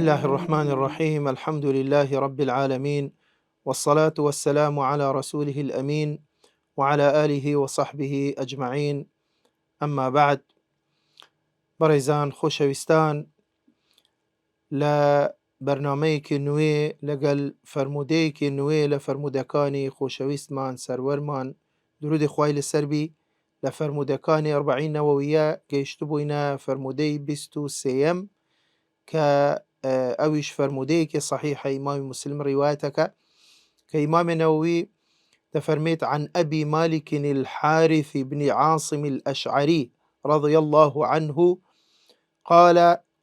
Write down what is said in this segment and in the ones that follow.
بسم الله الرحمن الرحيم. الحمد لله رب العالمين، والصلاة والسلام على رسوله الأمين وعلى آله وصحبه أجمعين. أما بعد، بەڕێزان خۆشەویستان، لە بەرنامەیەکی نوێ لەگەڵ فرموودەیەکی نوێ لە فرموودەکانی خۆشەویستمان سەروەرمان درودی خوای لەسەر بی، لە فرموودەکانی 40 نەوەویە گەیشتبووینە فرموودەی 23ەم کە ئەویش فرموودەیەکی صحیحە ئیمامی مسلم ڕیوایەتەکە کە ئیمامی نەوەوی دەفەرمێت عن أبي مالك الحارث بن عاصم الأشعري رضي الله عنه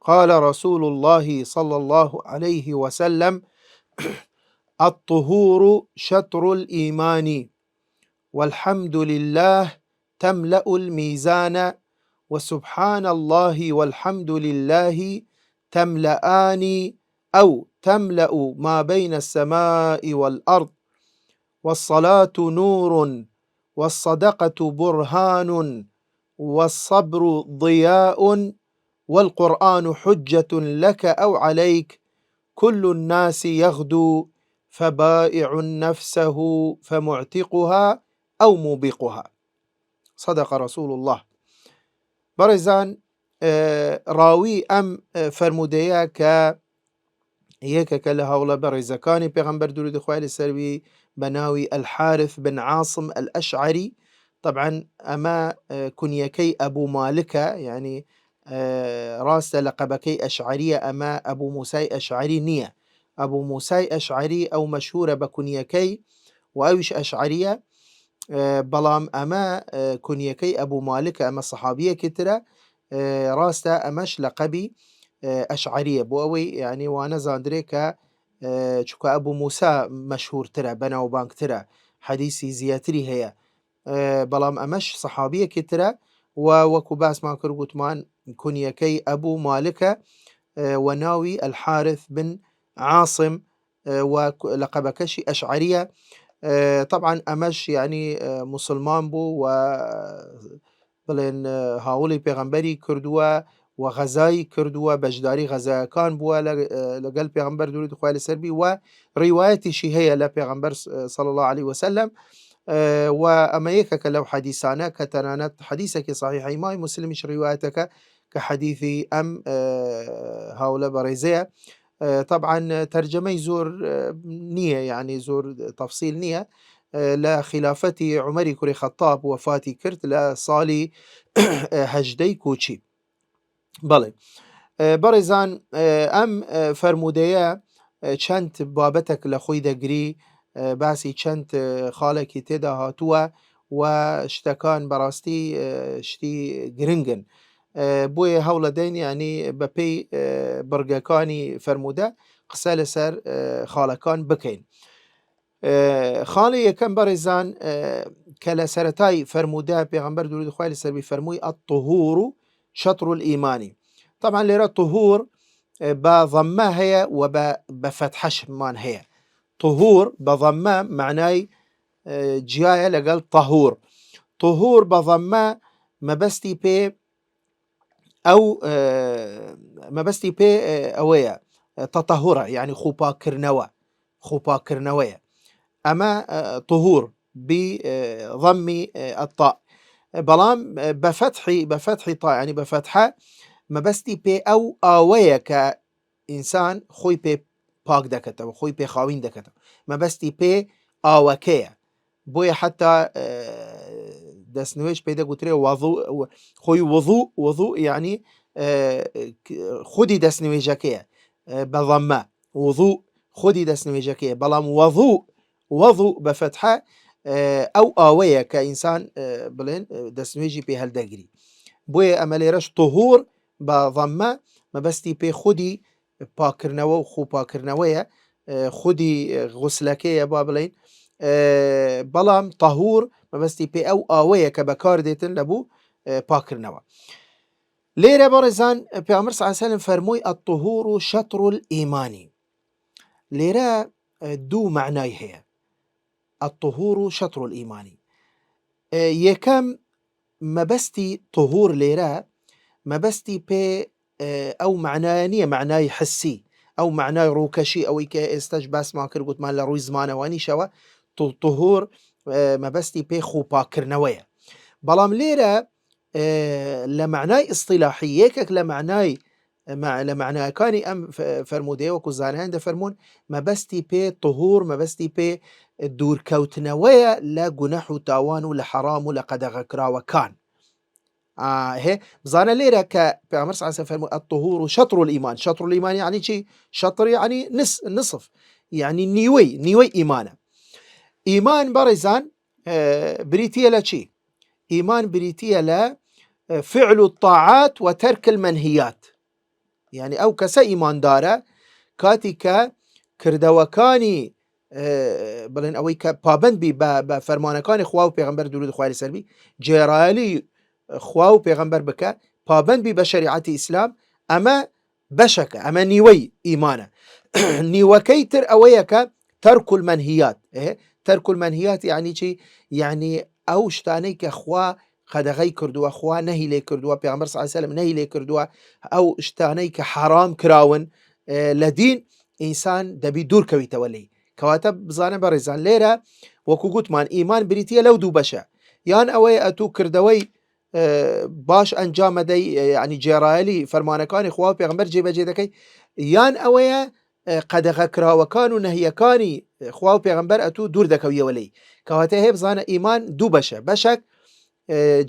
قال رسول الله صلى الله عليه وسلم الطهور شطر الإيمان والحمد لله تملأ الميزان وسبحان الله والحمد لله تملأان أو تملأ ما بين السماء والأرض والصلاة نور والصدقة برهان والصبر ضياء والقرآن حجة لك أو عليك كل الناس يغدو فبائع نفسه فمعتقها أو موبقها صدق رسول الله. بەڕێزان، ڕاوی ئەم فەرموودەیە کە یەکێکە لە هەوڵە بەڕێزەکانی پێغەمبەر درودی خوای لەسەر بی بە ناوی الحارث بن عاصم الأشعري. طبعا ئەمە کونیەکەی ئەبوو مالکە، یعنی ڕاستە لەقەبەکەی ئەشعریە، ئەمە ئەبوو موسای ئەشعری نییە. ئەبوو موسای ئەشعری ئەو مەشهورە بە کونیەکەی و ئەویش ئەشعریە، بەڵام ئەمە کونیەکەی ئەبوو مالکە، ئەمە سەحابیەکی ترە. ڕاستە ئەمەش لەقەبی ئەشعریە بۆ ئەوەی یعنی وانە زاندرێ کە چونکە ئەبوو موسا مەشهورترە، بەناوبانگترە، حەدیسی زیاتری هەیە، بەڵام ئەمەش سەحابیەکی ترە و وەکو باسمان کرد گوتمان کونیەکەی ئەبوو مالکە و ناوی الحارث بن عاصم و لەقەبەکەشی ئەشعریە. طبعا ئەمەش یعنی مسلمان بوو و بڵێن هاوڵی پێغەمبەری کردووە و غەزایی کردووە، بەشداری غەزایەکان بووە لەگەڵ پێغەمبەر درودی خوای لەسەر بی و ڕیوایەتیشی هەیە لە پێغەمبەر صلی الله عليه وسلم. و ئەمە یەکێکە لەو حەدیسانە کە تەنانەت حەدیسێکی صحیحە ئیمامی مسلمیش ڕیوایەتەکە کە حەدیثی ئەم هاوڵە بەڕێزەیە. طبعا تەرجەمەی زۆر نییە، یعنی زۆر تەفسیل نییە. لە خلافەتی عومەری کوڕی خەتاب وەفاتی کرد لە ساڵی 18 کۆچی. بەڵێ بەڕێزان، ئەم فەرموودەیە چەند بابەتێک لە خۆی دەگری، باسی چەند خاڵێکی تێدا هاتووە و شتەکان بەڕاستی شتی گرنگن، بۆیە هەوڵە دەین ینی بەپێی بڕگەکانی فەرموودە قسە لەسەر خاڵەکان بکەین. خاڵی یەکەم بەڕێزان کە لە سەرەتای فەرموودە پێغەمبەر درودی خوای لەسەر بی فەرمووی الطهور شطر الإيمان. طبعا لێرە طهور بە ضەممە هەیە و بە فەتحەشمان هەیە. طهور بە ضەممە معنای جیایە لەگەڵ طهور. طهور بە ضەممە مەبەستی پێ ئەوەیە تەطەهورە، یعنی خوپاکردنەوەیە. ئەمە طهور بضەمی الطاء، بەڵام بەفتحی طا، یعنی بە فەتحە مەبەستی پێ ئەو ئاوەیە کە ئینسان خۆی پێ پاک دەکەتەوە، خۆی پێ خاوین دەکەتەوە، مەبەستی پێ ئاوەکەیە. بۆیە حتا دەستنوێش پێ دەگوترێ خۆی وضوء، یعنی خودی دەستنوێژەکەیە بە ضەممە، وضوء خودی دەستنوێژەکەیە، بەڵام وضوء بە فەتحە ئەو ئاوەیە کە ئینسان بڵێن دەستنوێژی پێ هەڵدەگری. بۆیە ئەمە لێرەش طهور بە ضەممە مەبەستی پێ خودی پاکردنەوە و خوپاکردنەوەیە، خودی غوسلەکەیە با بڵێن، بەڵام طهور مەبەستی پێ ئەو ئاوەیە کە بەکار دێتن لەبوو پاکردنەوە. لێرە بەڕێزان پێغەمبەر صلی الله علیه وسلم فەرمووی الطهور شطر الإيمان. لێرە دوو معنای هەیە الطهور شطر الإيمان. یەکەم مەبەستی طهور لێرە مەبەستی پێ ئەو معنایە نییە، معنای حسی أو معناي ڕووکەشی ئەوەی کە ئێستش باسمان کرد گوتمان لە ڕووی زمانەوەنیشەوە طهور مەبەستی پێی خوپاکردنەوەیە. بەڵام لێرە لە معنای ئیصطیلاحی یەکێک لە معنایەکانی ئەم فەرموودەیە وەکو زانایان دەفەرموون مەبەستی پێ طهور مەبەستی پێ دوورکەوتنەوەیە لە گونەح و تاوان و لە حەرام و لە قەدەغەکراوەکان. بزانە لێرە کە پێغەمبەر صلی الله علیه و سلم فەرمووی الطهور شطر الإيمان. شطر الإيمان يعني چی؟ شطر يعني نصف، يعني نیوەی ئیمانە. ئیمان بەڕێزان بریتیە لە چی؟ ئیمان بریتیە لە فعل الطاعات وترك المنهيات. يعني ئەو کەسە ئیماندارە کاتی کە کردەوەکانی بڵێن ئەوەی کە پابند بی بە فەرمانەکانی خوا و پێغەمبەر درود خوای لەسەر بی جێڕایەلی خوا و پێغەمبەر بکە، پابند بی بە شەریعەتی ئیسلام، ئەمە بەشەکە، ئەمە نیوەی ئیمانە. نیوەکەی تر ئەوەیە کە تەرک المەنهیات. تەرک المەنهیات یعنی چی؟ یعنی ئەو شتانەی کە خوا قەدەغەی کردووە، خوا نەهی لێ کردووە، پێغەمبەر صلی الله علیه و سلم نەهی لێ کردووە، ئەو شتانەی کە حرام کراون لە دین ئینسان دەبی دوورکەویتەوە لێی. کەواتە بزانە بەڕێزان لێرە وەکو گوتمان ئیمان بریتیە لەو دوو بەشە، یان ئەوەیە ئەتوو کردەوەی باش ئەنجام مەدەی ینی جێڕایەلی فەرمانەکانی خوا و پێغەمبەر جێبەجێ دەکەی، یان ئەوەیە قەدەغەکراوەکان و نەهیەکانی خوا و پێغەمبەر ئەتوو دوور دەکەویەوە لێی. کەواتە هەیە بزانە ئیمان دوو بەشە، بەشێک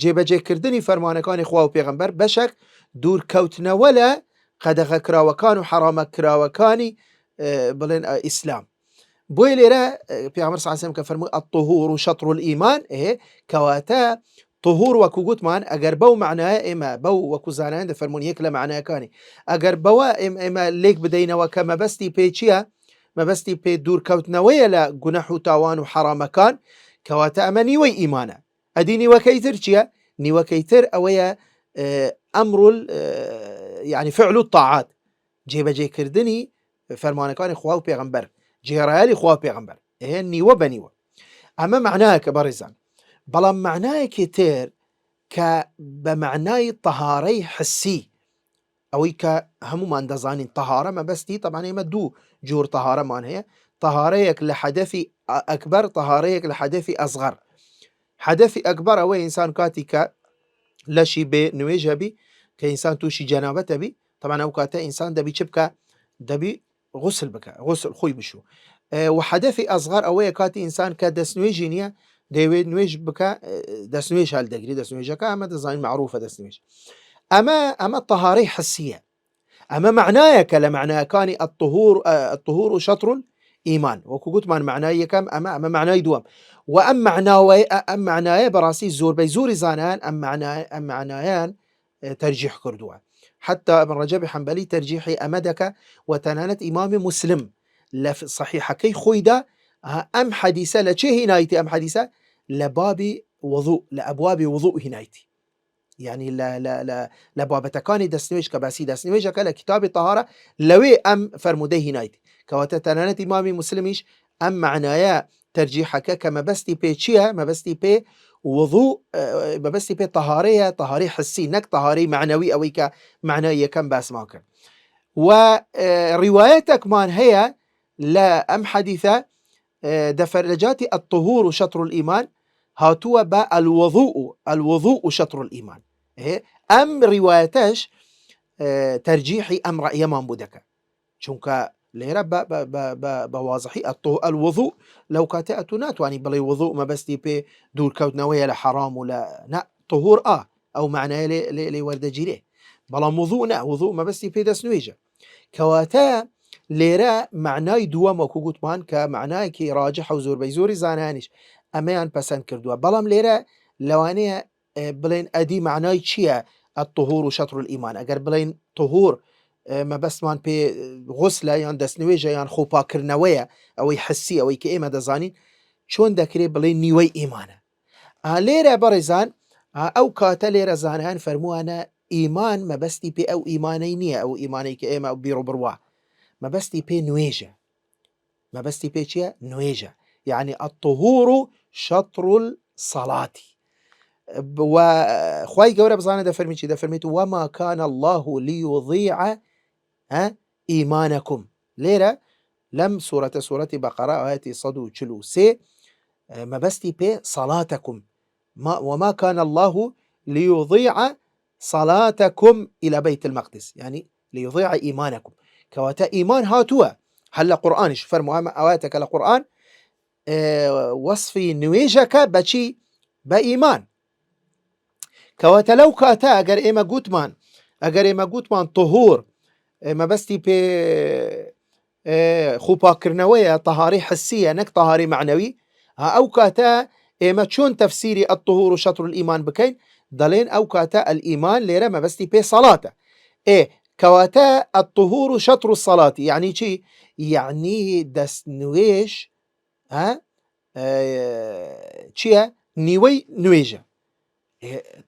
جێبەجێکردنی فەرمانەکانی خوا و پێغەمبەر، بەشێک دوورکەوتنەوە لە قەدەغەکراوەکان و حرامەکراوەکانی بڵێن ئیسلام. بۆی لێرە پێغەمبەر صلی الله علیه و سلم کە فەرمووی الطهور شطر الإيمان، کەواتە طهور وەکو گوتمان ئەگەر بەو معنایە ئێمە بەو وەکو زانایان دەفەرموون یەک لە معنایەکانی ئەگەر بەوە ئێمە لێک بدەینەوە کە مەبەستی پێ چییە؟ مەبەستی پێ دوورکەوتنەوەیە لە گونەح و تاوان و حرامەکان، کەواتە ئەمە نیوەی ئیمانە. ئەدی نیوەکەی تر چییە؟ نیوەکەی تر ئەوەیە ئەمر يعني فعل الطاعات، جێبەجێکردنی فەرمانەکانی خوا و پێغەمبەر، جێڕایەلی خوا و پێغەمبەر، نیوە بە نیوە. ئەمە معنایەکە بەڕێزان. بەڵام معنایەکی تر کە بە معنای تەهارەی حسی، ئەوەی کە هەمومان دەزانین تەهارە مەبەستی طبعاً ئێمە دوو جۆر تەهارەمان هەیە، تەهارەیەک لە حەدەفی ئەکبەر، تەهارەیەک لە حەدەفی ئەصغەر. حەدەفی ئەکبەر ئەوەی ئینسان کاتی کە لەشی بێ نوێژە بی کە ئینسان تووشی جەنابەتە بی، طبعاً ئەو کاتە ئینسان دەبی چ بکە؟ دەبی غوسل بکە، غوسل خۆی بشوو. و حەدەفی ئەصغەر ئەوەیە کاتی ئینسان کە دەستنوێژی نییە دەیەوێت نوێژ بکە، دەستنوێژ هەڵدەگری، دەستنوێژەکە ئەمە دەزانین معروفە دەستنوێژ. ئەمە تەهارەی حسیە، ئەمە معنایەکە لە معنایەکانی الطهور و شطر الإيمان. وەکو گوتمان معنای یەکەم ئەمە معنای دووەم. و ئەم معنایە بەڕاستی زۆربەی زۆری زانایان ئەم معنایان تەرجیح کردووە. حتى ابن رجب حنبلي ترجيحي أمدك وتنانت إمام مسلم لصحيحكي خويدا أم حديثة لشي هنايتي، أم حديثة لباب وضوء، لأبواب وضوء هنايتي، يعني لبابتكاني دسنويش كباسي دسنويش كلا كتاب طهارة لوي أم فرمودي هنايتي. كواتتنانت إمام مسلميش أم معنايا ترجيحك كما بستي بي چيا، ما بستي بي وضوء، بەبەستی پێ تەهارەیە، تەهاری حسی، نەک تەهاری معنەوی ئەوەی کە معنای یەکەم باسمان کرد. و ڕیوایەتێکمان هەیە لە ئەم حەدیثە دەفەرلەجاتی الطهور و شطر الإيمان هاتووە بە الوضوء و شطر الإيمان. ئەم ڕیوایەتەش تەرجیحی ئەم ڕەئیەمان بوو دەکە، چونکە لێرە بەوازحی الوضوء لەو کاتە ئەتوو ناتوانی بڵێ وضوء مەبەستی پێ دوورکەوتنەوەیە لە حەرام و لە طهور ئەو معنایە لێ وەردەگیرێ، بەڵام وضوء نا، وضوء مەبەستی پێ دەستنوێژە. کەواتە لێرە معنای دووەم وەکو گوتمان کە معنایەکی ڕاجح و زۆربەی زۆری زانایانیش ئەمەیان پەسەند کردووە. بەڵام لێرە لەوانەیە بڵێن ئەدی معنای چییە الطهور و شطر الإيمان؟ ئەگەر بڵێن طهور مەبەستمان پێ غوسلە یان دەستنوێژە یان خۆپاکردنەوەیە، ئەوەی حسی، ئەوەی کە ئێمە دەزانین، چۆن دەکرێت بڵێ نیوەی ئیمانە؟ لێرە بەڕێزان ئەو کاتە لێرە زانایان فەرمووانە ئیمان مەبەستی پێ ئەو ئیمانەی نییە، ئەو ئیمانەی کە ئێمە بیرۆ بڕوا، مەبەستی پێ نوێژە. مەبەستی پێ چییە؟ نوێژە. یعنی الطهور شطر الصلاة. وخوای گەورە بزانە دەفەرمی چی؟ دەفەرمیت وما كان الله ليضيع إيمانكم، ليرة لم سورة بقرة آية 143 مبستي بي صلاتكم وما كان الله ليضيع صلاتكم إلى بيت المقدس، يعني ليضيع إيمانكم كواتا إيمان هاتوا هلا قرآن فرموا آياتك القرآن وصفي نويجك بشي بإيمان كواتا لو كاتا أجر إما قوتمان طهور مبستي بي خوبا كرنوية طهاري حسية نك طهاري معنوي أو كاتا إما شون تفسيري الطهور شطر الإيمان بكين دلين أو كاتا الإيمان ليرة ما بستي بي صلاة كواتا الطهور شطر الصلاة يعني شي يعني دس نويش شيا نيوي نويجة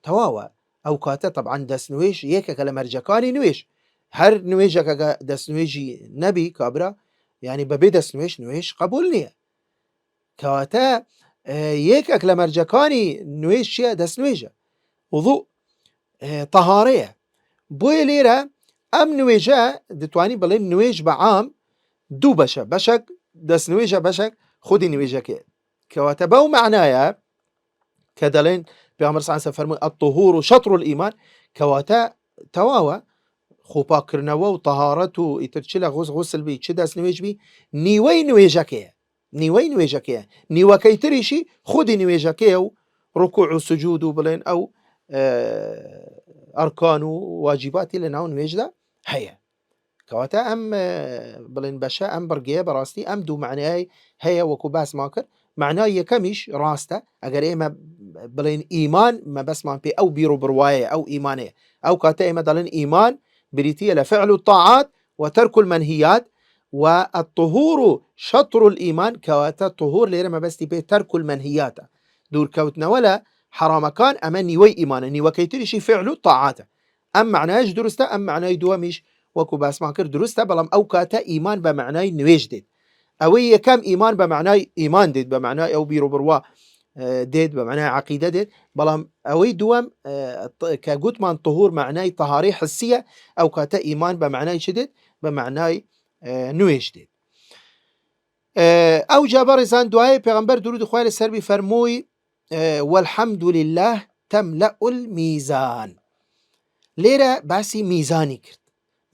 تواوا أو كاتا طبعا دس نويش يكا كلمرجكاني نويش هر نويجك دس نويجي نبي كابرا يعني ببي دس نويش قبولني كواتا يكك لمرجكاني نويش شيا دس نويجة وضوء طهارية بوي ليرة أم نويجة دتواني بلين نويج بعام دو بشك دس نويجة بشك خودي نويجك كواتا بو معنايا كدلين بيغمر صلى الله عليه وسلم الطهور شطر الإيمان كواتا تواوا خوبا كرنوا وطهارته يترشلا غسل بي تشداس نويج بي نيوي نويجكيه نيوا كيتريشي خودي نويجكيه ركوع وسجود بلين أو أركان وواجبات لنا نويجدا هيا كواتا أم بلين بشا أم برقية براستي أم دو معناي هيا وكوباس ماكر معناه يكمش راسته أجر إما بلين إيمان ما بس ما بي أو بيرو برواية أو إيمانية أو كاتا إما دلين إيمان بريتية لفعل الطاعات وترك المنهيات والطهور شطر الإيمان كواتا الطهور ليرة ما بس بي ترك المنهيات دور كوتنا ولا حرام كان أمني وي إيمانني وكيتريشي فعل الطاعات أم معناش درسته أم معناي دواميش وكو باس ماكر درسته بلام أو كاتا إيمان بمعناي نويج ديد أوي كم إيمان بمعناي إيمان ديد بمعناي أو بيرو بروا ديد بمعناي عقيدة ديد بلام أوي دوام كقوت من طهور معناي طهاري حسية أو كاتا إيمان بمعناي شديد بمعناي نويج ديد أو جابر زان دعاء پیغمبر درود خواه لسر بفرموي والحمد لله تملأ الميزان ليرة باسي ميزاني كرت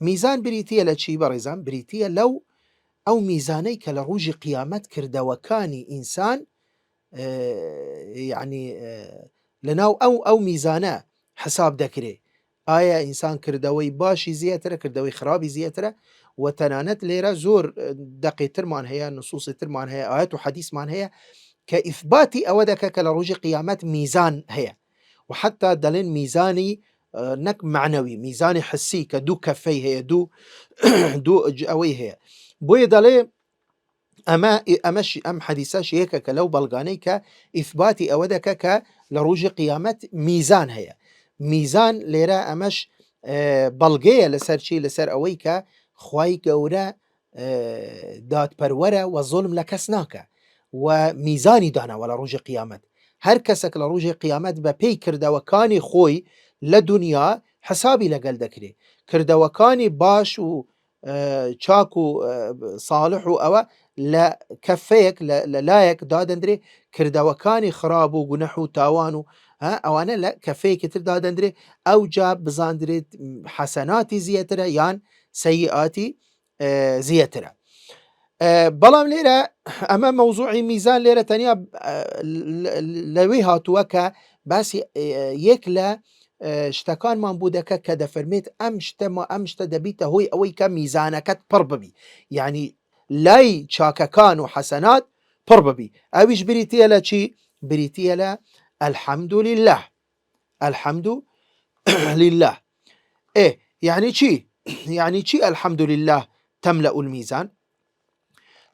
ميزان بريتية لچي برزان بريتية لو أو ميزاني كالروج قيامت كردوكاني إنسان يعني لناو أو ميزانة حساب دكري آية إنسان كردوي باشي زياتره كردوي خرابي زياتره وتنانت ليرة زور دقي ترمان هي نصوص ترمان هي آيات وحديث مان هي كإثباتي أودك كالروج قيامت ميزان هي وحتى دلين ميزاني نك معنوي ميزاني حسي كدو كفي هي دو أوي هي بوي دلي أمشي أم حديثاش هيك كلو بلغاني كإثباتي أودك كلروج قيامة ميزان هي ميزان ليرا أمش بلغية لسر شي لسر أويك خواي قورا داد پرورة وظلم لكسناك وميزاني دانا ولا روج قيامة هر كسك لروج قيامة بپی کردوکانی خوي لدنيا حسابي لقل دكري كردوكاني باش و چاك و صالح و أو لا كفيك لايك دادندري كردوكاني خراب و جنح و تاوانو أو أنا لا كفيك تر دادندري أو جاب بزاندري حسناتي زيترة يان سيئاتي زيترة بلام ليرة أما موضوع ميزان ليرة تانية لويها توكا بس يكلا اشتكان من بودك كده فرميت أمشت دبيته هوي أوي كميزانك برببي يعني لاي شاككان وحسنات برببي أويش بريتيلا شي بريتيلا الحمد لله الحمد لله إيه يعني شي الحمد لله تملأ الميزان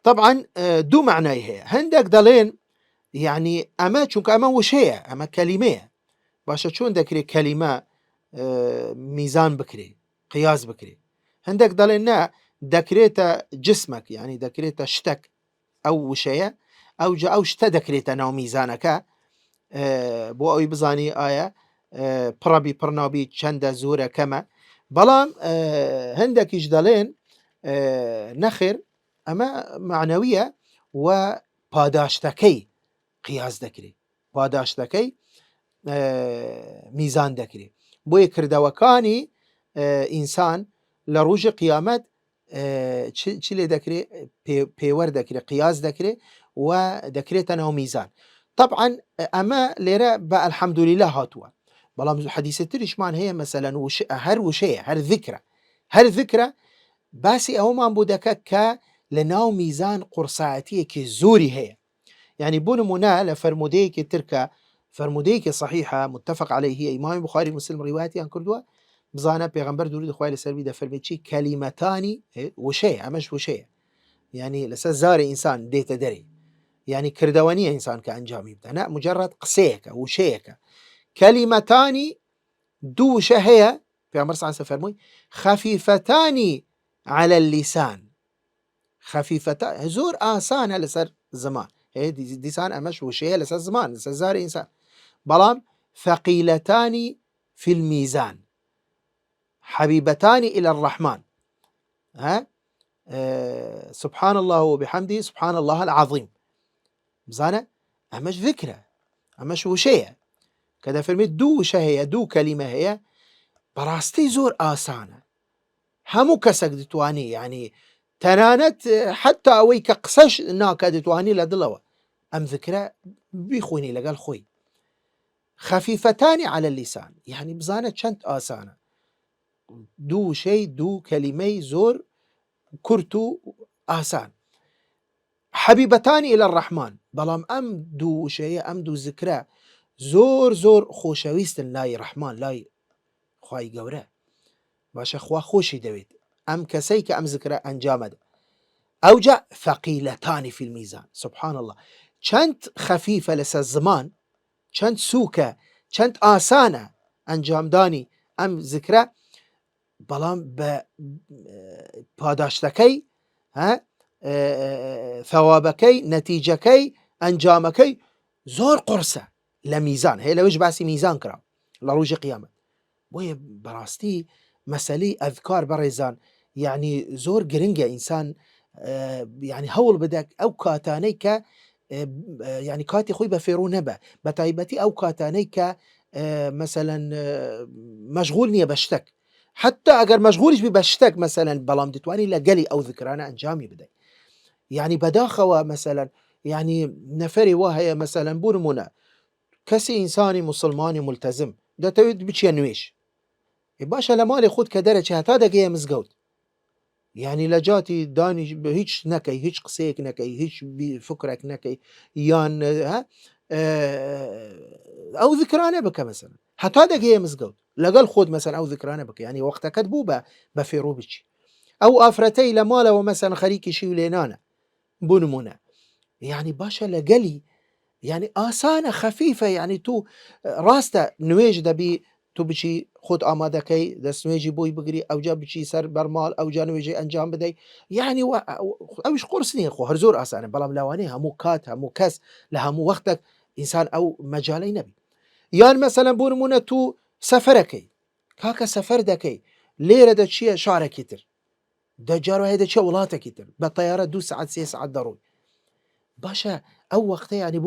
طبعا دو معناه هي هندك دلين يعني أما چونك أما وش هي أما كلمة باشا چون دكري كلمة ميزان بكري قياس بكري هندك دلنا دكريتا جسمك يعني دكريتا شتك أو وشيء أو شتا دكريتا ناو ميزانك بو أوي بزاني آية برابي برنابي چند زورة كما بلام هندك يجدلين نخر اما معنوية و پاداشتەکەی قیاس دەکرێت پاداشتەکەی میزان دەکرێت بۆیە کردەوەکانی ئینسان لە ڕۆژی قیامەت چی لێ دەکرێت پێوەەر دەکرێت قیاس دەکرێت و دەکرێتە ناو میزان طبعا ئەمە لێرە بە ئەلحەمدولیلا هاتووە بەڵام حەدیثە تریشمان هەیە مەسەلەن هەر وشەیە هەر ذکرە باسی ئەومان بوو دەکات کە لە ناو میزان قورسایەتیەکی زۆری هەیە يعني بۆ نمونە لە فەرمودەیەکی ترکە فەرمودەیەکی صحیحە متفق عليه ئیمامی بوخاری مسلم ڕیوایەتیان کردووە بزانە پێغەمبەر دوورود خوای لەسەر بی دەفەرمێت چی کەلیمەتانی وشەیە ئەمەش وشەیە يعني لەسەر زارە ئینسان دێتە دەرێ يعني کردەوە نیە ئینسان کە ئەنجامی بدە نە مجرد قسەیەکە وشەیەکە کەلیمەتانی دوو وشە هەیە پێغەمبەر صلی الله علیه و سلم فەرمووی خەفیفەتانی على اللسان خەفیفەتان زۆر ئاسانە لەسەر زمان دیسان ئەمەش وشەیە لەسەر زمان لەسەر زارە ئینسان بەڵام ثقيلتان في الميزان حبيبتان إلى الرحمن سبحان الله وبحمده سبحان الله العظيم بزانە ئەمەش ذکرە ئەمەش وشەیە کە دەفەرمێت دوو وشە هەیە دوو کەلیمە هەیە بەڕاستی زۆر ئاسانە هەموو کەسێک دەتوانێت یعنی تەنانەت حتا ئەوەی کە قسەش ناکە دەتوانی لە دڵەوە ئەم ذکرە بیخوێنی لەگەڵ خۆی خەفیفەتانی على اللسان يعني بزانە چەند ئاسانە دوو وشەی دوو کەلیمەی زۆر کورت و ئاسان حەبیبەتانی إلى الرحمن بەڵام ئەم دوو وشەیە ئەم دوو ذکرە زۆر زۆر خۆشەویستن لای ڕەحمان لای خوای گەورە باشە خوا خۆشی دەوێت ئەم کەسەی کە ئەم ذکرە ئەنجامەدا ئەوجا ثەقیلەتانی فی الميزان سبحان الله چەند خەفیفە لەسەر زمان چەند سووکە چەند ئاسانە ئەنجامدانی ئەم ذکرە بەڵام بە پاداشتەکەی ثەوابەکەی نەتیجەکەی ئەنجامەکەی زۆر قورسە لە میزان هەیە لەوەش باسی میزان کرا لە ڕۆژی قیامەت بۆیە بەڕاستی مەسەلەی ئەذکار بەڕێزان یعنی زۆر گرنگە ئینسان یعنی هەوڵ بدات ئەو کاتانەی کە یعنی کاتی خۆی بە فێڕوو نەبە بە تایبەتی ئەو کاتانەی کە مەسەلەن مەشغول نییە بە شتێک حتى ئەگەر مەشغولیش بی بە شتێک مەسەلەن بەڵام دەتوانی لە گەلی ئەو ذکرانە ئەنجامی بدەیت یعنی بەداخەوە مەسەلەن یعنی نەفەری وا هەیە مەسەلەن بۆ نمونە کەسی ئینسانی مسلمانی ملتەزم دەتەوێت بچیە نوێژ باشە لە ماڵی خۆت کە دەرەچێ هەتا دەگەیە مزگەوت یعنی لە جاتی دانی هیچ نەکەی هیچ قسەیەک نەکەی هیچ فکرێک نەکەی یان ئەو ذکرانە بکە مەسەلەن هەتا دەگەیە مزگەوت لەگەڵ خۆت مەسەلەن ئەو ذکرانە بکە یعنی وەختەکەت بوو بە فێڕوو بچی ئەو ئافرەتەی لە ماڵەوە مەسەلەن خەریکی شی و لێنانە بۆ نمونە یعنی باشە لە گەلی یعنی ئاسانە خەفیفە یعنی تو ڕاستە نوێژ دەبی تو بچی خۆت ئامادەکەی دەستنوێژی بۆی بگری ئەوجا بچی سەر بەرماڵ ئەوجا نوێژەی ئەنجام بدەیت یعنی ئەوش قورس نییە خۆ هەر زۆر ئاسانە بەڵام لەوانەیە هەموو کات هەموو کەس لە هەموو وەختێک ئینسان ئەو مەجاالەی نەبی یان مەسەلەن بۆ نمونە تو سەفەرەکەی کاکە سەفەر دەکەی لێرە دەچیە شارێکی تر دەجارە دەچێ وڵاتێکی تر بە تەیارە 2 ساعت 3 ساعت دەڕۆی باشە ئەو وەختە ینی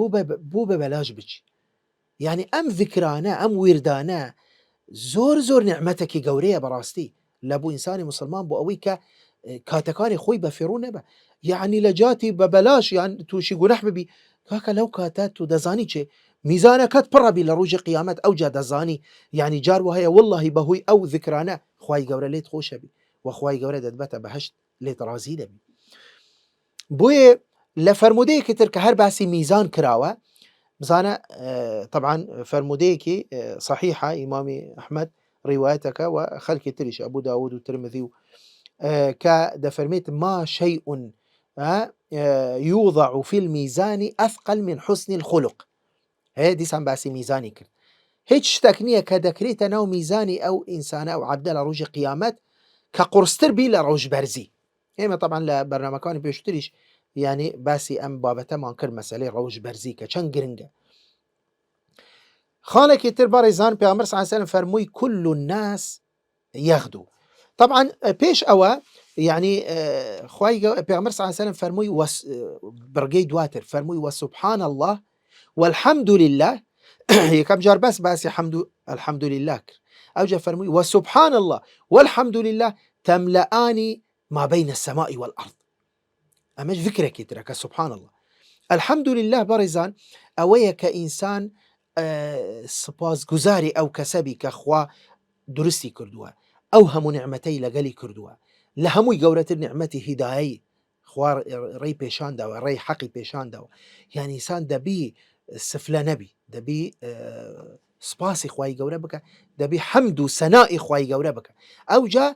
بۆ بە بەلاش بچی یعنی ئەم ذکرانە ئەم وردانە زۆر زۆر نعمەتێکی گەورەیە بەڕاستی لە بۆ ئینسانی مسلمان بۆ ئەوەی کە کاتەکانی خۆی بە فێڕوو نەبە یعنی لە جاتی بە بەلاش یان تووشی گونەح ببی کاکە لەو کاتە تو دەزانی چێ میزانەکەت پڕەبی لە ڕۆژی قیامەت ئەوجا دەزانی یعنی جار وهەیە واللهی بەهۆی ئەو ذکرانە خوای گەورە لێت خۆشەبی وەخوای گەورە دەتبەتە بەهەشت لێت ڕازی دەبی بۆیە لە فەرمودەیەکی تر کە هەر باسی میزان کراوە بزانە طبعا فەرمودەیەکی صحیحە ئیمامی ئەحمەد ڕیوایەتەکە و خەڵکی تریش ئەبوو داود و ترمذی و کە دەفەرمێت ما شيء يوضع في الميزان أثقل من حسن الخلق هەیە دیسان باسی میزانی کرد هیچ شتێک نییە کە دەکرێتە ناو میزانی ئەو ئینسانە ئەو عەبدە لە ڕۆژی قیامەت کە قورستر بی لە ڕۆژبەرزی ئێمە طبعا لە بەرنامەکانی پێشتریش يعني باسی ئەم بابەتەمان کرد مەسەلەی ڕۆژبەرزی کە چەند گرنگە خاڵێکی تر بەڕێزان پێغەمبەر صلی الله علیه و سلم فەرمووی كل الناس يغدو طبعا پێش ئەوە يعني خوای پیغمبر صلی الله علیه و سلم فرمووی بڕگەی دواتر فەرمووی وسبحان الله والحمد لله یەکەم جار بەس باسی الحمد لله کرد ئەوجا فەرمووی وسبحان الله والحمد لله تملأان ما بين السماء والأرض ئەمەش ذکرێکی ترە کە سبحان الله الحمد لله بەڕێزان ئەوەیە کە ئینسان سپاسگوزاری ئەو کەسەبی کە خوا درستی کردووە ئەو هەموو نعمەتەی لەگەلی کردووە لە هەمووی گەورەتر نعمەتی هیدایەی خوا ڕێی پێشانداوە ڕێی حەقی پێشانداوە یعنی ئینسان دەبی سفلە نەبی دەبی سپاسی خوای گەورە بکە دەبی حەمد و سەنائی خوای گەورە بکە ئەوجا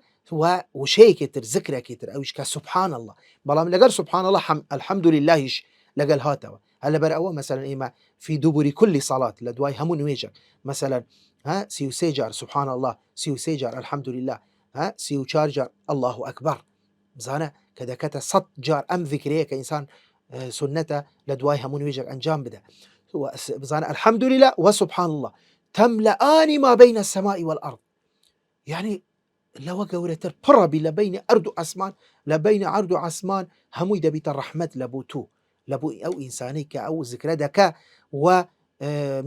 وشەیەکی تر ذکرێکی تر ئەویش کە سبحان الله بەڵام لەگەر سبحان الله الحمد للهیش لەگەل هاتەوە هە لەبەر ئەوە مثلا ئێمە في دبر كل صلاة لە دوای هەموو نوێژێک مثلا 33 جار سبحان الله 33 جار الحمد لله 34 جار الله أكبر بزانە کە دەکەتە 100 جار ئەم ذکرەیە کە ئینسان سنەتە لە دوای هەموو نوێژێک ئەنجام بدە بزانە الحمد لله وسبحان الله تملأان ما بين السماء والأرض يعني لەوە گەورەتر پڕەبی لە بینی ئەرد و ئەسمان لە بینی عەرد و ئەسمان هەمووی دەبیتە ڕەحمەت لە بۆ تۆ لە بۆ ئەو ئینسانەی کە ئەو ذکرە دەکا و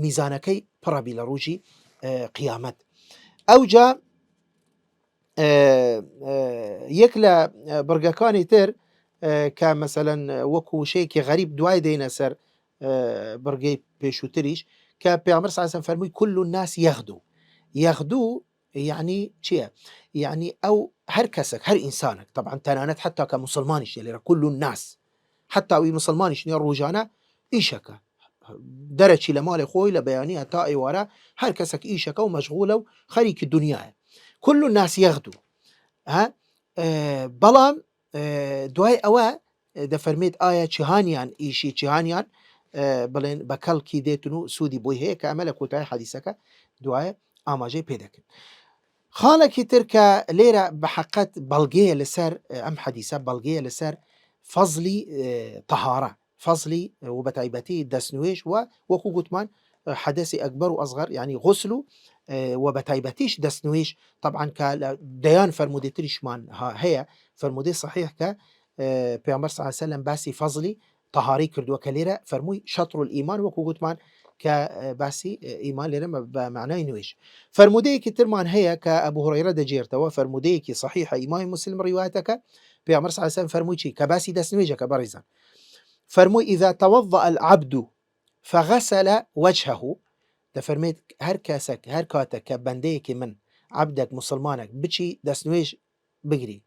میزانەکەی پڕەبی لە ڕۆژی قیامەت ئەوجا یەک لە بڕگەکانی تر کە مەسەلەن وەکو شەیەکی غەریب دوای دێنە سەر بڕگەی پێشووتریش کە پێغەمبەر صلی الله علیه و سلم فەرمووی كل الناس يغدو يعني چییە يعني ئەو هەر کەسێک هەر ئینسانێک طبعا تەنانەت حتا کە مسلمانیش لێرە كل الناس حتا ئەوی مسلمانیش نیە ڕۆژانە ئیشەکە دەرەچی لە ماڵی خۆی لە بەیانی هەتا ئێوارە هەر کەسێک ئیشەکە و مەشغولە و خەریکی دنیاە كل الناس يغدو بەڵام دوای ئەوە دەفەرمێت ئایا جیهانیان ئیشی جیهانیان بڵێن بە کەڵکی دێتن و سوودی بۆی هەیە کە ئەمە لە کۆتایی حەدیسەکە دوایە ئاماژەی پێ دەکەن خاڵێکی تر کە لێرە بە حەقەت بەڵگەیە لەسەر ئەم حەدیسە بەڵگەیە لەسەر فەزلی تەهارە فەزلی و بەتایبەتی دەستنوێژ و وەکو گوتمان حەدەسی ئەکبەر و ئەصغەر یعنی غوسل و بەتایبەتیش دەستنوێژ طبعا کە دەیان فەرموودەی تریشمان هەیە فەرموودەی صحیح کە پێغەمبەر صلی الله علیه و سلم باسی فەزلی تەهاری کردووە کە لێرە فەرمووی شەطر الئیمان وەکو گوتمان کە باسی ئیمان لێرە بە معنای نوێژ فەرموودەیەکی ترمان هەیە کە ئەبو هورەیرە دەجێرتەوە فەرموودەیەکی صحیحە ئیمامی مسلم ڕیوایەتەکە پێغەمبەر صلی الله علیه و سلم فەرمووی چی کە باسی دەستنوێژەکە بەڕێزان فەرمووی إذا توضأ العبد فغسل وجهه دەفەرمێت هەر کەسێک هەر کاتێک کە بەندەیەکی من عەبدێک مسلمانێک بچی دەستنوێژ بگری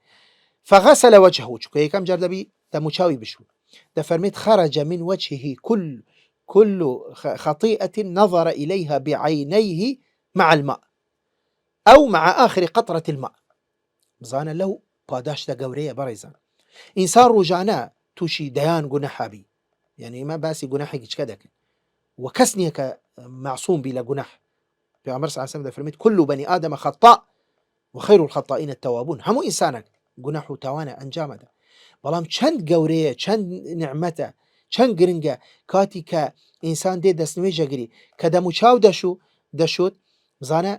فغسل وجهه چونکە یەکەم جار دەبی دەموچاوی بشوی دەفەرمێت خرج من وجهه كل خطيئة نظر إليها بعينيه مع الماء أو مع آخر قطرة الماء بزانە لەو پاداشتە گەورەیە بەڕێزان ئینسان ڕۆژانە تووشی دەیان گونەحابی یعنی ئێمە باسی گونەحێکی چکە دەکەن و کەس نییە کە معصوم بی لە گونەح پێغەمبەر صلی الله علیه و سلم دەفەرمێت كل بني آدم خطاء وخير الخطائين التوابون هەموو ئینسانێک گونەح و تاوانە ئەنجام ئەدا بەڵام چەند گەورەیە چەند نعمەتە چەند گرنگە کاتی کە ئینسان دێ دەستنوێژەگری کە دەموچاو دەشوت بزانە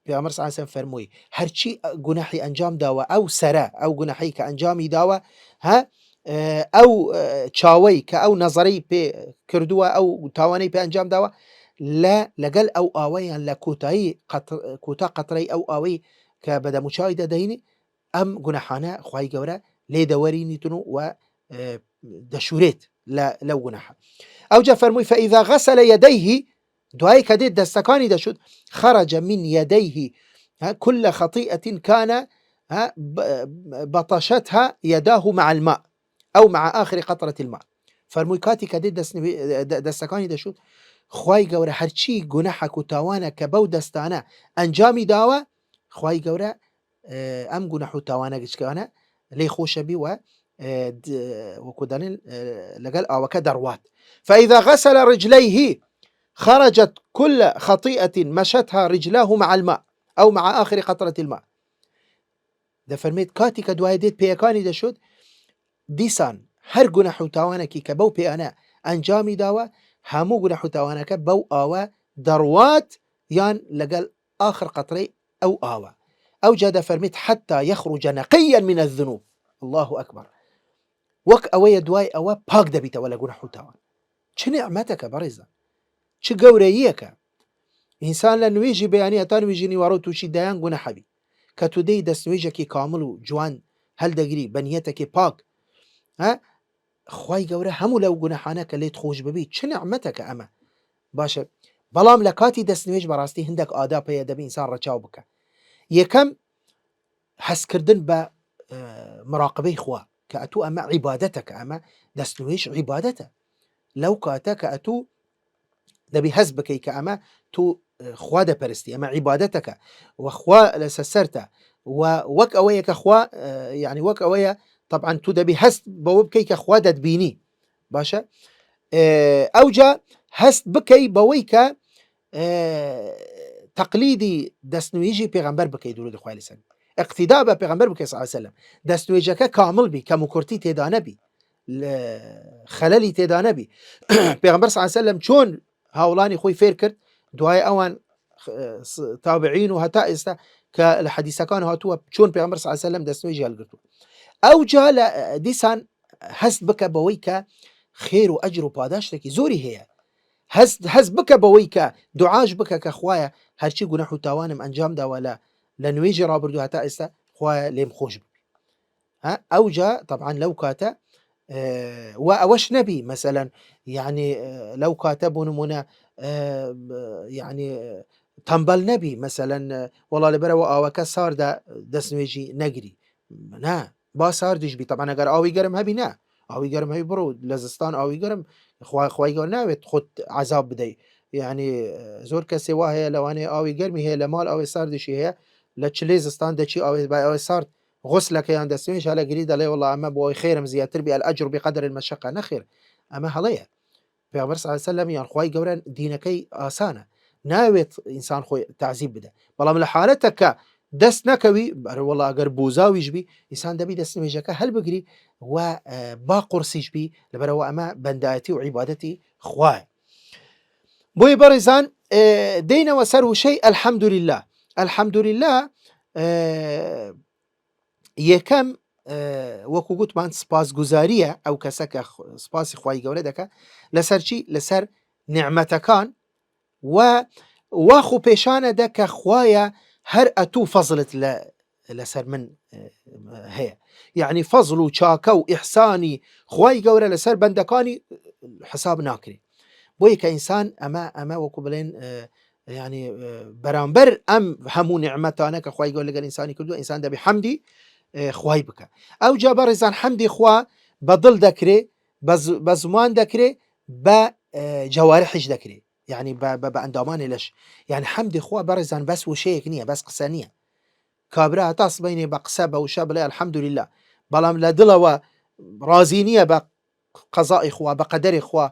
پێغەمبەر صلی الله علیه و سلم فەرمووی هەرچی گونەحی ئەنجام داوە ئەو سەرە ئەو گونەحی کە ئەنجامی داوە ئەو چاوەی کە ئەو نەزەرەی پێ کردووە ئەو تاوانەی پێ ئەنجام داوە لەگەل ئەو ئاوەیان لە کۆتا قەترەی ئەو ئاوەی کە بە دەموچاوی دەدەینی ئەم گونەحانە خوای گەورە لێ دەوەرینیتن و دەشورێت لەو گونەحە ئەوجا فەرمووی فإذا غسل يديه دوای کە دێت دەستەکانی دەشوت خرج من يديه كل خطيئة كان بطشتها يداه مع الماء أو مع آخر قطرة الماء فەرمووی کاتی کە دێت دەستەکانی دەشوت خوای گەورە هەرچی گونەحێک و تاوانە کە بەو دەستانە ئەنجامی داوە خوای گەورە ئەم گونەح و تاوانە گچکانە لێی خۆشەبی و وەکو دەڵێن لەگەڵ ئاوەکە دەڕوات فإذا غسل رجليه خرجت كل خطيئة مشتها رجلاه مع الماء أو مع آخر قطرة الماء دەفەرمێت کاتی کە دوای دێت پێیەکانی دەشوت دیسان هەر گونەح و تاوانێکی کە بەو پێیانە ئەنجامی داوە هەموو گونەح و تاوانەکە بەو ئاوە دەڕوات یان لەگەڵ آخر قەترەی ئەو ئاوە ئەوجا دەفەرمێت حتى يخرج نقيا من الذنوب الله أكبر وەک ئەوەیە دوای ئەوە پاک دەبیتەوە لە گوناح و تاوان. چ نعمەتەکە بەڕێزان، چ گەورەییەکە. ئینسان لە نوێژی بەیانی هەتا نوێژی نیوەڕۆ تووشی دەیان گونەحەبی کە تو دەی دەستنوێژێکی کامل و جوان هەلدەگری بە نیەتێکی پاک، خوای گەورە هەموو لەو گونەحانە کە لێت خۆش ببی چ نعمەتەکە ئەمە. باشە، بەڵام لە کاتی دەستنوێژ بەڕاستی هەندێک ئادا پێیە دەبی ئینسان ڕەچاو بکە. یەکەم حەزکردن بە مراقبەی خوا کە ئەتوو ئەمە عیبادەتەکە، ئەمە دەستنوێژ عیبادەتە. لەو کاتە کە ئەتوو دەبی هەست بکەی کە ئەمە تو خوا دەپەرستی، ئەمە عیبادەتەکە وەخوا لەسەر سەرتە وەک ئەوەیە کە خوا یعنی وەک ئەوەیە طبعا تو دەبی هەست بەوە بکەی کە خوا دەتبینی. باشە، ئەوجا هەست بکەی بەوەی کە تەقلیدی دەستنوێژی پێغەمبەر بکەی درود خوای لەسەر، اقتیدا بە پێغەمبەر بکەی صلی الله علیه وسلم، دەستنوێژەکە کامل بی، کەم و کورتی تێدا نەبی، خەلەلی تێدا نەبی. پێغەمبەر صلی الله علیه وسلم چۆن هاوڵانی خۆی فێر کرد دوای ئەوان تابعین و هەتا ئێستا کە لە حەدیسەکان هاتووە چۆن پێغەمبەر صلی الله علیه وسلم دەستنوێژی هەڵگرتووە. ئەوجا لە دیسان هەست بکە بەوەی کە خێر و ئەجر و پاداشتێکی زۆری هەیە، هەست بکە بەوەی کە دوعاش بکە کە خوایە هەرچی گوناح و تاوانم ئەنجام داوە لە نوێژی ڕابردوو هەتا ئێستا خوایە لێم خۆش ببی. ئەوجا طبعا لەو کاتە و ئەوەش نەبی مەسەلەن یعنی لەو کاتە بۆ نمونە یعنی تەمبەل نەبی مەسەلەن وەڵا لەبەرەوە ئاوەکە ساردا دەستنوێژی نەگری، نا با ساردیش بی. طبعا ئەگەر ئاوی گەرم هەبی نا ئاوی گەرم هەبی بڕۆ لە زستان ئاوی گەرم خوای گەورە ناوێت خۆت عەزاب بدەی. یعنی زۆر کەسێ وا هەیە لەوانەیە ئاوی گەرمی هەیە لە ماڵ ئاوی ساردیشی هەیە لە چلێ زستان دەچی ئاوی سارد غسلەکەیان دەستنوێژ هەلەگری دەڵێ وەڵا ئەمە بۆی خێرم زیاتر بی الأجر بقدر المشقة. نەخێر، ئەمە هەڵەیە. پێغەمبەر صلی الله علیه وسلم یان خوای گەورە دینەکەی ئاسانە، ناوێت ئینسان خۆی تعزیب بدە، بەڵام لە حالەتە کە دەست نەکەوی وەڵا ئەگەر بوزاویش بی ئینسان دەبی دەستنوێژەکە هەلبگری و با قورسیش بی، لەبەرەوە ئەمە بەندایەتی و عیبادەتی خوایە. بۆیە بەڕێزان دێینەوە سەر وشەی الحەمدولله. الحەمدولله یەکەم وەکو گوتمان سپاسگوزاریە ئەو کەسە کە سپاسی خوای گەورە دەکە لەسەر چی؟ لەسەر نعمەتەکان و واخ و پێشانەدا کە خوایە هەر ئەتوو فەزلت لەسەر من هەیە، یعنی فەزل و چاکە و ئیحسانی خوای گەورە لەسەر بەندەکانی حساب ناکرێ. بۆیە کە ئینسان ئەمە وەکو بڵێن یعنی بەرامبەر ئەم هەموو نعمەتانە کە خوای گەورە لەگەڵ ئینسانی کردووە ئینسان دەبێ حەمدی خوای بکە. ئەوجا بەڕێزان حەمدی خوا بە دڵ دەکرێ، بە زمان دەکرێ، بە جەوارحش دەکرێ، یعنی بە ئەندامانی لەش. یعنی حەمدی خوا بەڕێزان بەس وشەیەک نییە، بەس قسە نییە. کابرا هەتا سبەینێ بە قسە بە وشە بڵێ الحەمدولله، بەڵام لە دڵەوە ڕازی نییە بە قەزای خوا بە قەدەری خوا،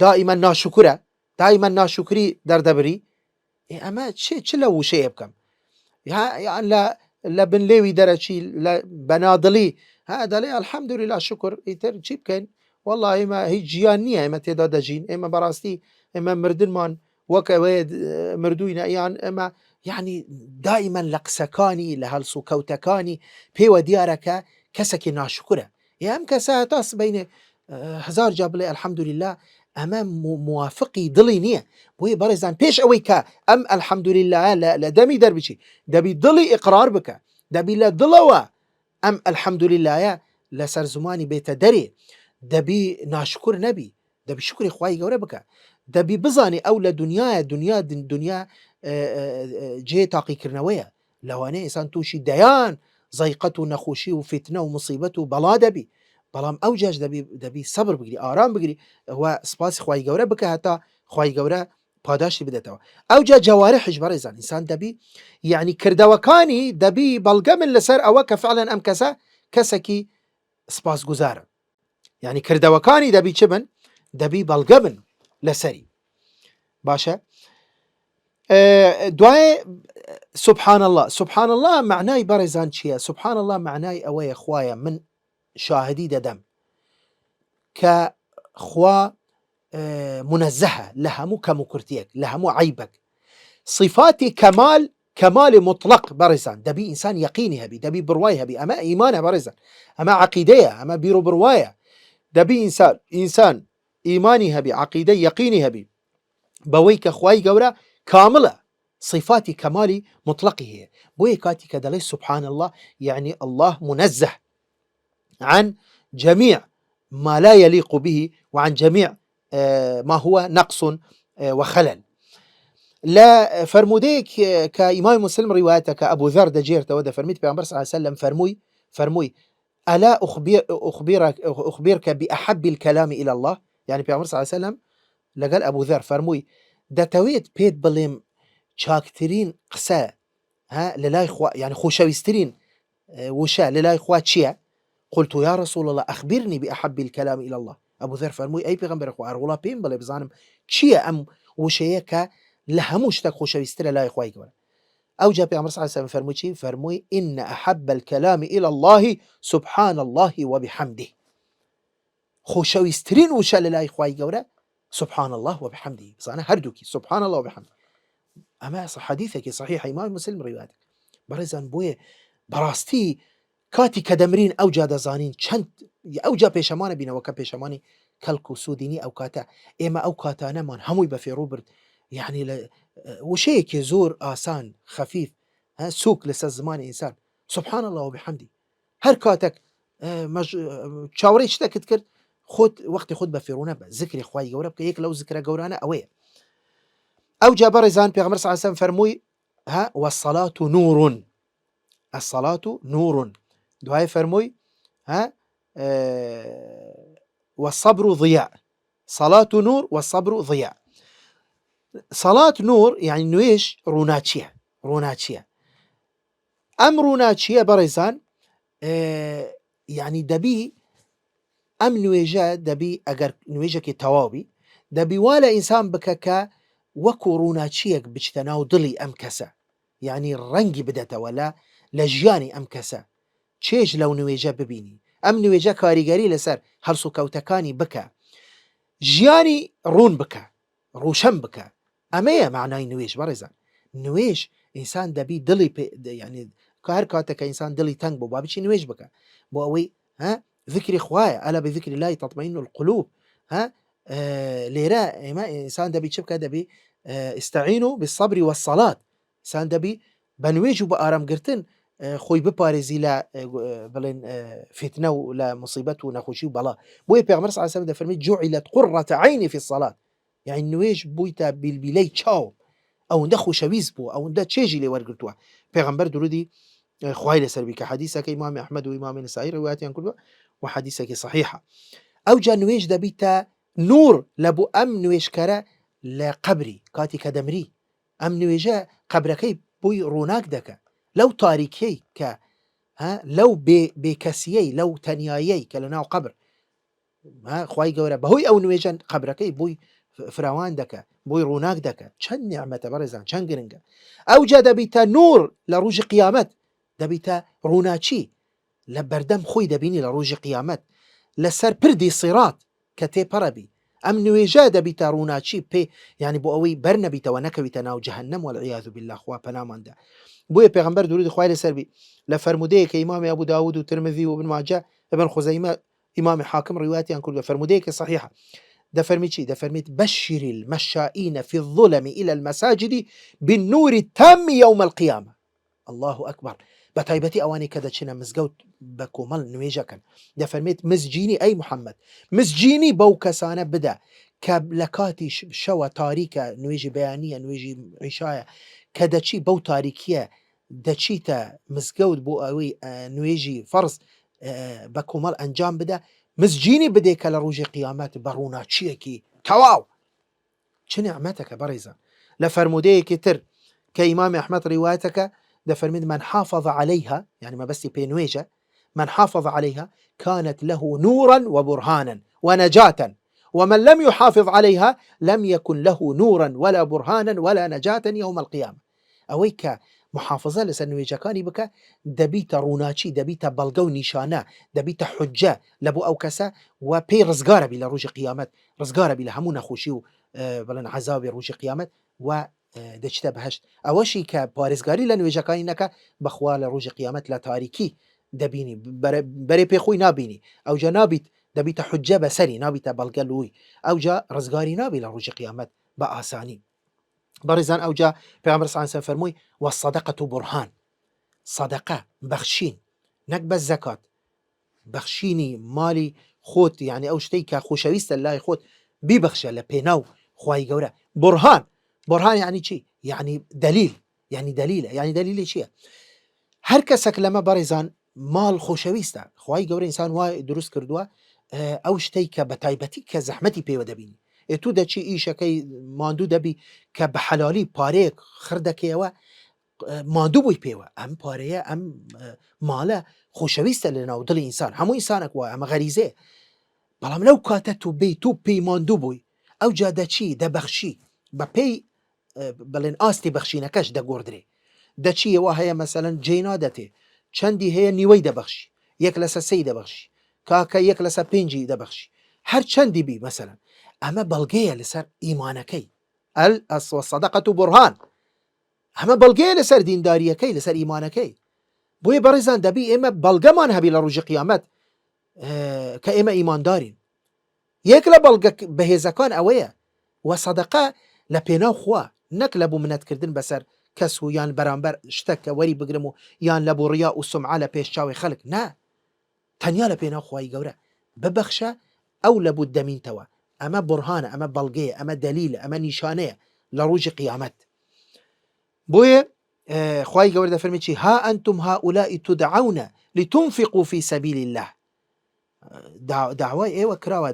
دائما ناشکرە، دائما ناشکری دەردەبری، ئەمە چ لە وشەیە بکەم؟ یان لە بنلێوی دەرەچی بەنادڵی دەڵێ الحەمدولله شکر، ئیتر چی بکەین؟ والله ئێمە هیچ ژیان نییە ئێمە تێدا دەژین، ئێمە بەڕاستی ئێمە مردنمان وەک ئەوەیە مردووینە، یان ئێمە یعنی دائما لە قسەکانی لە هەڵس و کەوتەکانی پێوە دیارەکە کەسێکی ناشکرە. ئەم کەسە هەتا سبەینێ هزار جا بڵێ الحەمدولله، ئەمە موافقی دڵی نییە. بۆیە بەڕێزان پێش ئەوەی کە ئەم الحەمدولله لە دەمی دەربچی دەبی دڵی ئیقرار بکە، دەبی لە دڵەوە ئەم الحەمدولله لەسەر زمانی بێتە دەرێ، دەبی ناشکر نەبی، دەبی شکری خوای گەورە بکە، دەبی بزانی ئەو لە دنیاە دنیا جێ تاقیکردنەوەیە، لەوانەیە ئینسان تووشی دەیان زەیقەت و نەخۆشی و فتنە و مصیبەت و بەڵا دەبی، بەڵام ئەو جاش دەبی سەبر بگری، ئارام بگری و سپاسی خوای گەورە بکە هەتا خوای گەورە پاداشی بدەتەوە. ئەوجا جەوارحش بەڕێزان ئینسان دەبی یعنی کردەوەکانی دەبی بەڵگە من لەسەر ئەوە کە فعلەن ئەم کەسە کەسێکی سپاسگوزارە، یعنی کردەوەکانی دەبی چ بن؟ دەبی بەڵگە بن لەسەری. باشە، دوای سبحان الله. سبحان الله معنای بەڕێزان چییە؟ سبحان الله معنای ئەوەیە خوایە من شاهدی دەدەم کە خوا منەزەهە لە هەموو کەم و کورتیەک، لە هەموو عیبەک، صفاتی کەمال كمال مطلق برزان دبي إنسان يقيني هبي دبي برواي هبي أما إيمانه برزان أما عقيدة أما بيرو برواية دبي إنسان إيماني هبي عقيدة يقيني هبي بويك أخواي قورا كاملة صفات كمالي مطلقه هي بويكاتي كدلي سبحان الله يعني الله منزه عن جميع ما لا يليق به وعن جميع ما هو نقص وخلل لا فرموديك كإمام مسلم روايتك أبو ذر دجيرته وده فرميت بيغمبر صلى الله عليه وسلم فرموي ألا أخبرك بأحب الكلام إلى الله يعني بيغمبر صلى الله عليه وسلم لقال أبو ذر فرموي دتويت بيت بليم شاكترين قسا ها للاي خوا يعني خوشويسترين وشا للاي خوا تشيا قلت يا رسول الله أخبرني بأحب الكلام إلى الله أبو ذر فرموي أي بيغمبر خوا أرغلا بين بلي بزانم تشيا أم وشيكا لهموش تك خوشويستر لاي خواي قولا أو جاء بيغمبر صلى الله عليه وسلم فرموي إن أحب الكلام إلى الله سبحان الله وبحمده خوشويسترين وشا للاي خواي قولا سبحان الله وبحمده بس أنا هردوكي سبحان الله وبحمده أما حديثك صحيح إمام مسلم روايتك برزان بوي براستي كاتي كدمرين أو جا دزانين چند أو جا بيشمان بينا وكا بيشماني كالكو سوديني أو كاتا إما أو كاتا نمان هموي بفي روبرت يعني وشيك يزور آسان خفيف سوق لسا زمان إنسان سبحان الله وبحمده هر كاتك تشاوريش تاكد كرد خود وقت خود بفيرونا ذكري خواي قورا بك يك لو ذكرى قورانا أوي أو جا برزان بيغمبر صلى الله عليه وسلم فرموي والصلاة نور الصلاة نور دعاء فرموي والصبر ضياء صلاة نور والصبر ضياء صلاة نور يعني نويش روناتشيا أم روناتشيا برزان يعني دبي أم نويجا دبي أجر نويجا كي توابي دبي ولا إنسان بكك وكو روناتشيك بجتناو ضلي أم كسا يعني رنجي بدأت ولا لجياني أم كسا چێژ لەو نوێژە ببینی ئەم نوێژە کاریگەری لەسەر هەڵسو کەوتەکانی بکە ژیانی ڕوون بکە ڕوشەم بکە ئەمەیە معنای نوێژ بەڕێزان نوێژ ئینسان دەبی دڵی یعنی هەر کاتێکە ئینسان دڵی تەنگ بۆ با بچی نوێژ بکە بۆ ئەوەی ذکری خوایە ئەلا بذکری الله تطمئن القلوب لێرە ئێمە ئینسان دەبی چ بکە دەبی استعینوا بالصبر والصلاة ئینسان دەبی بە نوێژ و بە ئارامگرتن خوي بباريزي لا بلين فتنة ولا مصيبة ونخوشي وبلا بوي بيغمر صلى الله عليه وسلم فرمي جعلت قرة عيني في الصلاة يعني نويج بويتا بالبيلي تشاو أو ندخو شويز بو أو ندا تشيجي لي ورقلتوا بيغمبر درودي خوي لسربيك حديثك إمام أحمد وإمام النسائي رواياتي كلها وحديثك صحيحة أو جا نويج دبيتا نور لبو أم نويج كرا لقبري كاتي كدمري أم نويجا قبركي بوي روناك دكا لو تاريكي لو بكسيي لو تنيايي كلنا قبر خواي قورا بهوي او نويجان قبركي بوي فراوان دكا بوي روناك دكا چن نعمة برزان چن قرنگا او جا دبيتا نور لروج قيامت دبيتا روناچي لبردم خوي دبيني لروج قيامت لسر پردي صراط كتي پربي ام نويجا دبيتا روناچي بي يعني بو اوي برنبيتا ونكبيتا ناو جهنم والعياذ بالله خوا پنامان ده بوي پیغمبر درود خوای لسر بی لفرموده که امام ابو داود و ترمذي و ابن ماجه ابن خزيمه امام حاكم رواياتي عن كل فرموده که صحيحه ده فرمي شي ده فرميت بشر المشائين في الظلم الى المساجد بالنور التام يوم القيامه الله اكبر بتايبتي اواني كذا شنا مزقوت بكمل نويجا كان ده فرميت مسجيني اي محمد مسجيني بوكسانه بدا كبلكاتي شوا تاريكه نويجي بيانيه نويجي عشايه كدچی بو تاریکیه دچیتا مزگود بو اوی نویجی فرض بکمال انجام بده مزجینی بده که لروج قیامت برونا چیه کی تواو چه نعمتك برزا لفرموده كتر كإمام أحمد روايتك ده فرميد من حافظ عليها يعني ما بس بينويجة من حافظ عليها كانت له نورا وبرهانا ونجاة ومن لم يحافظ عليها لم يكن له نورا ولا برهانا ولا نجاة يوم القيامة أويك محافظة لسنويجا كاني بك دبيت روناتشي دبيت بلغو نشانة دبيت حجة لبو أو كسا وبي رزقارة بلا روج قيامت رزقارة بلا همون خوشي بلن عذاب روج قيامت و دەچتە بەهشت ئەوەشی کە پارێزگاری لە نوێژەکانی نەکە بەخوا لە ڕۆژی قیامەت لە تاریکی دەبینی بەرێ پێخۆی نابینی ئەوجا نابیت دەبیتە حجە بەسەری نابیتە بەڵگە لووی ئەوجا ڕزگاری نابی لە ڕۆژی قیامەت بە ئاسانی بەڕێزان ئەوجا پێغەمبەر صلی الله علیه و سلم فەرمووی وەسەدەقەت بورهان سەدەقە بەخشین نەک بەس زەکات بەخشینی مالی خۆت یعنی ئەو شتەی کە خۆشەویستە لای خۆت بیبەخشە لە پێناو خوای گەورە بورهان یعنی چی یعنی دلیل یعنی دلیلە یعنی دلیلی چییە هەر کەسێک لەمە بەڕێزان ماڵ خۆشەویستە خوای گەورە ئینسان وای دروست کردووە ئەو شتەی کە بە تایبەتی کە زەحمەتی پێوە دەبینی تو دەچی ئیشەکەی ماندوو دەبی کە بە حەلالی پارەیەک خڕ دەکەیەوە ماندوو بووی پێوە ئەم پارەیە ئەم ماڵە خۆشەویستە لە ناو دڵی ئینسان هەموو ئینسانێک وایە ئەمە غەریزەیە بەڵام لەو کاتە تو بێی تو پێی ماندوو بووی ئەو جا دەچی دەبەخشی بە پێی بڵێن ئاستی بەخشینەکەش دەگۆڕدرێ دەچیەوە هەیە مەسەلەن جێ نادەتێ چەندی هەیە نیوەی دەبەخشی یەک لەسە سەی دەبەخشی کاکە یەک لەسە پێنجی دەبەخشی هەر چەندی بی مەسەلەن ئەمە بەڵگەیە لەسەر ئیمانەکەی الصەدەقەت بورهان ئەمە بەڵگەیە لەسەر دینداریەکەی لەسەر ئیمانەکەی بۆیە بەڕێزان دەبی ئێمە بەڵگەمان هەبی لە ڕۆژی قیامەت کە ئێمە ئیماندارین یەک لە بەڵگە بەهێزەکان ئەوەیە و سەدەقە لە پێناو خوا نەک لە بوو منەتکردن بەسەر کەس و یان بەرامبەر شتەکە وەری بگرم و یان لە بۆ ڕیا و سومعە لە پێش چاوی خەڵک نا تەنیا لە پێناو خوای گەورە ببەخشە ئەو لە بوو دەمینتەوە ئەمە بورهانە ئەمە بەڵگەیە ئەمە دەلیلە ئەمە نیشانەیە لە ڕۆژی قیامەت بۆیە خوای گەورە دەفەرمێ چی ها ئەنتم هؤلاء تدعون لتنفقوا في سبيل الله داوای ئێوە کراوە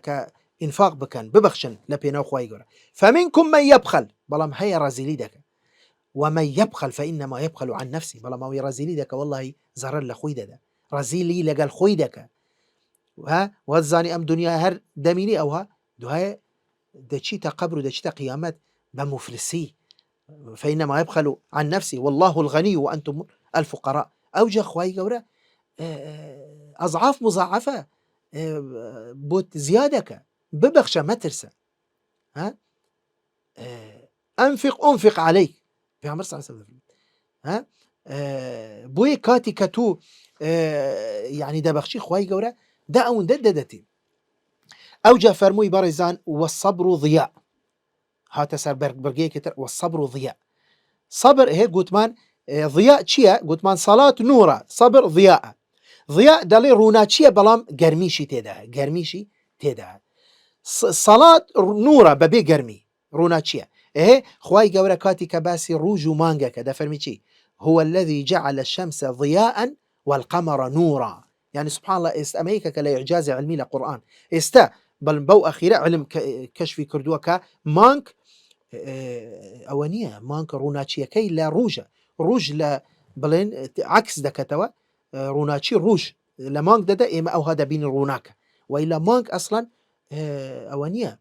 کە ئینفاق بکەن ببەخشن لە پێناو خوای گەورە فمنكم من يبخل بەڵام هەیە ڕازیلی دەکە ومن يبخل فإنما يبخل عن نفسه بەڵام ئەوەی ڕازیلی دەکە والله زەرەر لە خۆی دەدا ڕازیلی لەگەڵ خۆی دەکە وەزانی ئەم دنیا هەر دەمینی ئەوها دوایە دەچیتە قەبر و دەچیتە قیامەت بە مفلسی فإنما يبخل عن نفسه والله الغني وأنتم الفقراء أوجه خواهي قورة أضعاف مضاعفة بوت زيادك ببخشة ما ترسى ها أنفق عليك في عمر صلى الله عليه وسلم ها بوي كاتي كتو يعني دا بخشي خواهي قورة دا أون ددتي أوجه فرموي بارزان والصبر ضياء هات سر برقية كتر والصبر ضياء صبر هي قوتمان ضياء چيا قوتمان صلاة نورا صبر ضياء دالي رونا چيا بلام گرميشي تيدا صلاة نورا ببي گرمي رونا چيا خواي قورا كاتي كباسي روج مانگا كدا فرمي چي هو الذي جعل الشمس ضياء والقمر نورا يعني سبحان الله امريكا كلا إعجاز علمي لقرآن بل بو أخيرا علم كشفي كردوكا مانك أوانية مانك روناتشيكي لا روج لا بلين عكس دكتوا روناتشي روج لا مانك ددا إما أو هذا بين روناك وإلا مانك أصلا أوانية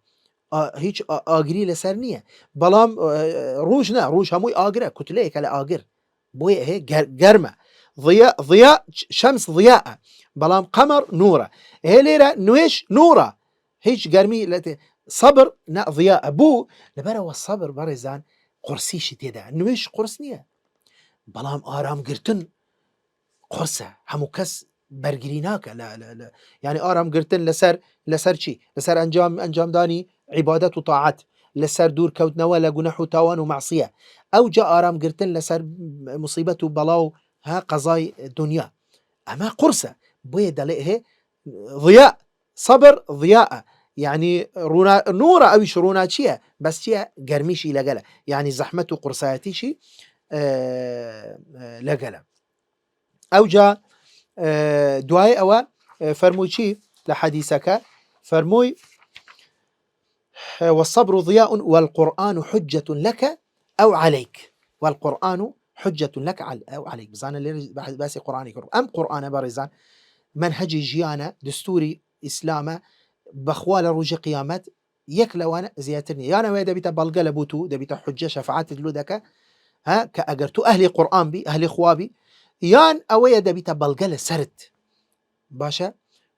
هيج آجري لسرنية بلام روج هموي آجرة كتلة كلا آجر بوي هي جرمة ضياء شمس ضياء بلام قمر نورة هي ليرة نويش نورة هيج گرمی صبر نا ضياء بو لبرا والصبر برزان قرسيش تيدا نويش قرس نية بلام آرام گرتن قرسه همو كس برگريناك لا يعني آرام گرتن لسر چي لسر انجام داني عبادت و طاعت لسر دور كوتنوا لگناح و تاوان و معصية او جا آرام گرتن لسر مصيبت و بلاو ها قضاي دنيا اما قرسه بوية دلئه ضياء صبر ضياء يعني نورة أويش روناتشية بس تيا قرميشي لقلا يعني زحمته قرصاتيشي لقلا أو جا دعاء أو فرموشي لحديثك فرموي والصبر ضياء والقرآن حجة لك أو عليك والقرآن حجة لك أو عليك بزانا اللي باسي قرآني أم قرآن بارزان منهج جيانا دستوري إسلامه بخوال روج قيامت يك لوانا زياترني يانا ويدا بيتا بلغة لبوتو دا بيتا حجة شفاعات دلودك ها كأجرتو أهلي قرآن بي أهلي خوابي يان أويا دا بيتا بلغة لسرت باشا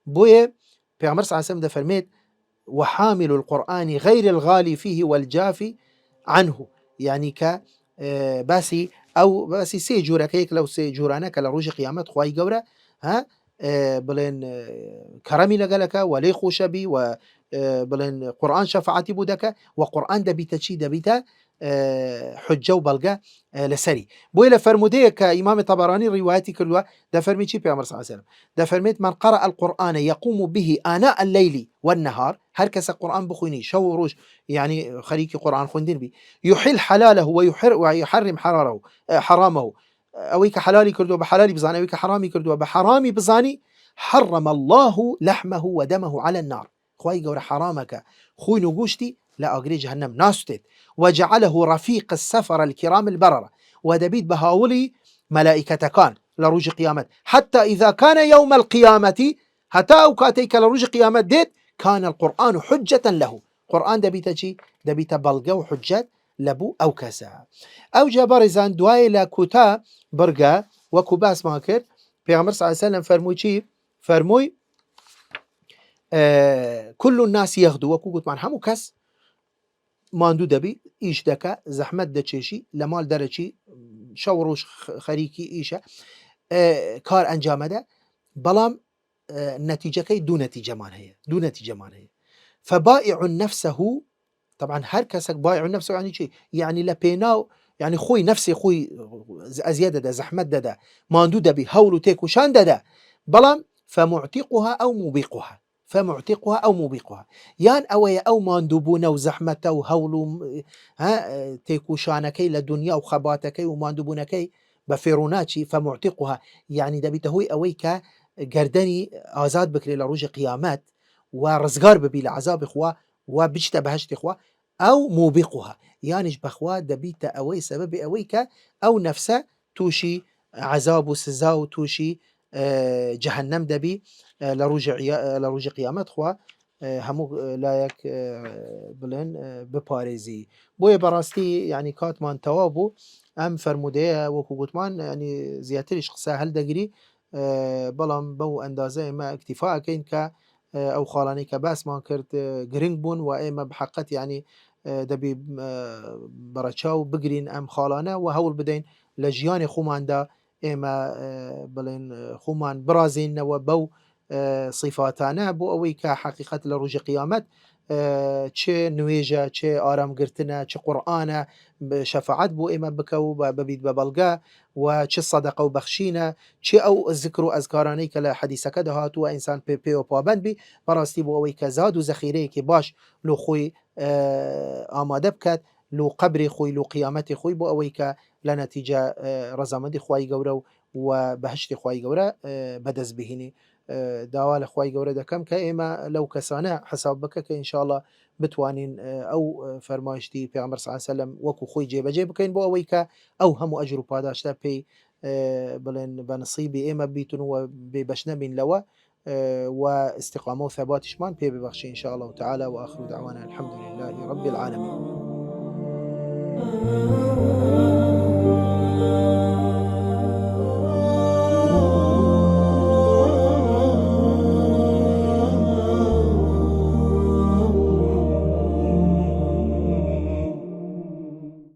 بوية پیغمبر صلى الله عليه وسلم دا فرميت وحامل القرآن غير الغالي فيه والجافي عنه يعني ك باسی ئەو باسی سێ جۆرەکەیەک لەو سێ جۆرانە کە لە ڕۆژی قیامەت خوای گەورە ها بڵێن کەڕەمی لەگەلەکە و لێی خۆشەبی و بڵێن قورئان شەفاعەتی بۆ دەکە و قورئان دەبیتە چی دەبیتە حجە و بەڵگە لەسەری. بۆیە لە فەرمودەیە کە ئیمامی طەبەرانی ڕیوایەتی کردووە دەفەرمی چی پێغەمبەر صلی الله علیه و سلم دەفەرمێت من قرأ القرآن يقوم به آناء الليل والنهار هەر کەسە قورئان بخوێنی شەو و ڕۆژ يعني خەریکی قورئان خوێندن بی يحل حلاله ويحرم حرامه ئەوەی کە حلالی کردووە بە حلالی بزانێ ئەوەی کە حرامی کردووە بە حرامی بزانی حرم الله لحمه ودمه على النار خوای گەورە حرامەکە خوین و گوشتی لە ئاگری جهنم ناسوتێت وجعله رفيق السفر الكرام البررة ودەبیت بە هاوڵی مەلائکەتەکان لە ڕۆژی قیامەت حتى إذا كان يوم القيامة هەتا ئەو کاتەی کە لە ڕۆژی قیامەت دێت كان القرآن حجة له قورئان دەبیتە چی دەبیتە بەڵگە و حجەت لەبوو ئەو کەسە. ئەو جا بەڕێزان دوایە لە کوتا بڕگە وەکو باسمان کرد پێغەمبەر صلی الله علیه و سلم فەرمووی چی فەرمووی كل الناس يغدو وەکو گوتمان هەموو کەس ماندوو دەبی ئیش دەکە زەحمەت دەچێشی لە ماڵ دەرەچی شەو ڕۆژ خەریکی ئیشە کار ئەنجامەدە بەڵام نەتیجەکەی دوو نەتیجەمان هەیە فبائع نفسه طبعا هەر کەسێک بائع نفسه يعني چی يعني لە پێناو يعني خۆی نفسی خۆی ئەزیە دەدە زەحمەت دەدە ماندوو دەبی هەوڵ و تێکوشان دەدە بەڵام فمعتقها أو موبقها یان ئەوەیە ئەو ماندووبوونە و زەحمەتە و هەوڵ و تێکوشانەکەی لە دنیا و خەباتەکەی و ماندووبوونەکەی بە فێڕۆناچی فمعتقها يعني دەبیتە هۆی ئەوەی کە گەردەنی ئازاد بکرێت لە ڕۆژی قیامەت و ڕزگار ببی لە عەزابی خوا و بچتە بەهەشتی خوا ئەو موبقها یانیش بەخوا دەبیتە ئەوەی سەبەبی ئەوەی کە ئەو نەفسە تووشی عەزاب و سزا و تووشی جەهەنەم دەبی لە ڕۆژی قیامەت خوا هەموو لایەک بڵێن بپارێزی. بۆیە بەڕاستی یعنی کاتمان تەواو بوو ئەم فەرمودەیە وەکو گوتمان ینی زیاتریش قسە هەڵدەگری بەڵام بەو ئەندازە ئێمە ئەکتیفا ئەکەین کە ئەو خاڵانەی کە باسمان کرد گرنگ بوون و ئێمە بحەقەت یعنی دەبی بەڕەچاو بگرین ئەم خاڵانە و هەوڵ بدەین لە ژیانی خۆماندا ئێمە بڵێن خۆمان برازێنەوە بەو صیفاتانە بۆ ئەوەی کە حەقیقەت لە ڕۆژی قیامەت چێ نوێژە چێ ئارامگرتنە چ قورئانە شەفاعەت بۆ ئێمە بکە و ببیت بە بەڵگە و چ سەدەقە و بەخشینە چێ ئەو ذکر و ئەزکارانەی کە لە حەدیسەکە دەهاتووە ئینسان پێوە پابەند بی بەڕاستی بۆ ئەوەی کە زاد و زەخیرەیەکی باش لۆ خۆی ئامادە بکات لۆ قەبری خۆی لۆ قیامەتی خۆی بۆ ئەوەی کە لە نەتیجە ڕەزامەندی خوای گەورە و بەهشتی خوای گەورە بەدەست بهێنی. داوا لە خوای گەورە دەکەم کە ئێمە لەو کەسانە حساب بکە کە ئینشاءڵڵا بتوانین ئەو فەرمایشتی پێغەمبەر صلی الله علیه و سلم وەکو خۆی جێبەجێ بکەین بۆ ئەوەی کە ئەو هەموو ئەجر و پاداشتە پێی بڵێن بە نصیبی ئێمە بیتون و بێبەش نەبین لەوە و استقامە و ثباتیشمان پێ ببەخشی ئینشاء الله تعالى وآخر دعوانا الحمد لله رب العالمين.